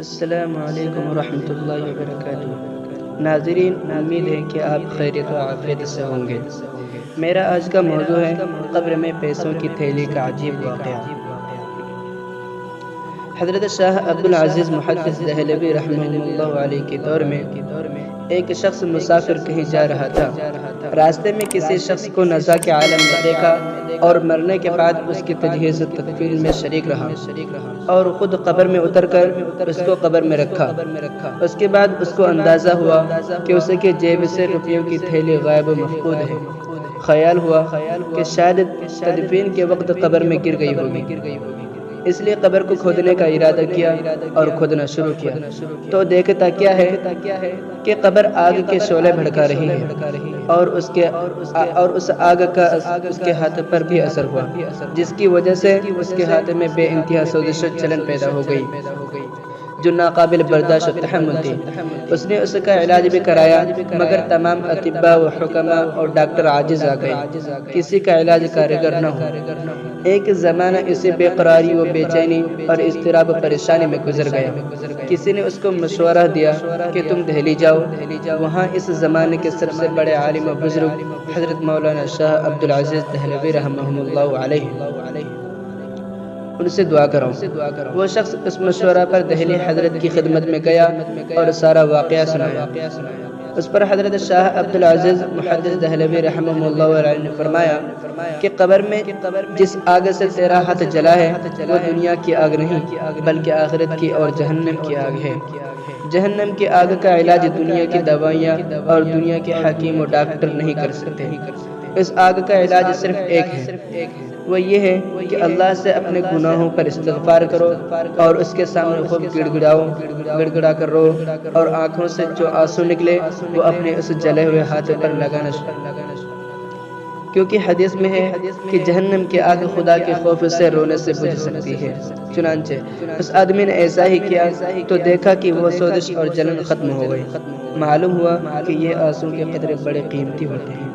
السلام علیکم ورحمۃ اللہ وبرکاتہ۔ ناظرین، امید ہے کہ آپ خیریت و عافیت سے ہوں گے۔ میرا آج کا موضوع ہے قبر میں پیسوں کی تھیلی کا عجیب واقعہ۔ حضرت شاہ عبدالعزیز محدث دہلوی رحمہ اللہ علیہ کے دور میں ایک شخص مسافر کہیں جا رہا تھا۔ راستے میں کسی شخص کو نزا کے عالم میں دیکھا اور مرنے کے بعد اس کی تجہیز و تکفین میں شریک رہا اور خود قبر میں اتر کر اس کو قبر میں رکھا۔ اس کے بعد اس کو اندازہ ہوا کہ اس کے جیب سے روپیوں کی تھیلی غائب و مفقود ہے۔ خیال ہوا کہ شاید تدفین کے وقت قبر میں گر گئی ہوگی، اس لیے قبر کو کھودنے کا ارادہ کیا اور کھودنا شروع کیا تو دیکھتا کیا ہے کہ قبر آگ کے شعلے بھڑکا رہی ہے اور اس آگ کا اس کے ہاتھ پر بھی اثر ہوا، جس کی وجہ سے اس کے ہاتھ میں بے انتہا سوزش و چلن پیدا ہو گئی جو ناقابل برداشت و تحمل تھی۔ اس نے اس کا علاج بھی کرایا، مگر تمام اطباء و حکماء اور ڈاکٹر عاجز آ گئے، کسی کا علاج کارگر نہ ہو۔ ایک زمانہ اسے بے قراری و بے چینی اور اضطراب و پریشانی میں گزر گیا۔ کسی نے اس کو مشورہ دیا کہ تم دہلی جاؤ، وہاں اس زمانے کے سب سے بڑے عالم و بزرگ حضرت مولانا شاہ عبدالعزیز دہلوی رحمہ اللہ علیہ، ان سے دعا کرو۔ وہ شخص اس مشورہ پر دہلی حضرت کی خدمت میں گیا اور سارا واقعہ سنایا۔ اس پر حضرت شاہ عبدالعزیز محدث دہلوی رحمہ اللہ علیہ نے فرمایا کہ قبر میں جس آگ سے تیرا ہاتھ جلا ہے وہ دنیا کی آگ نہیں بلکہ آخرت کی اور جہنم کی آگ ہے۔ جہنم کی آگ کا علاج دنیا کی دوائیاں اور دنیا کے حکیم و ڈاکٹر نہیں کر سکتے۔ اس آگ کا علاج صرف ایک ہے، وہ یہ ہے کہ اللہ سے اپنے گناہوں پر استغفار کرو اور اس کے سامنے خوب گڑگڑا کر رو، اور آنکھوں سے جو آنسو نکلے وہ اپنے اس جلے ہوئے ہاتھ پر لگانا کیونکہ حدیث میں ہے کہ جہنم کی آگ خدا کے خوف سے رونے سے بجھ سکتی ہے۔ چنانچہ اس آدمی نے ایسا ہی کیا تو دیکھا کہ وہ سوزش اور جلن ختم ہو گئی۔ معلوم ہوا کہ یہ آنسو کے قطرے بڑے قیمتی ہوتے ہیں۔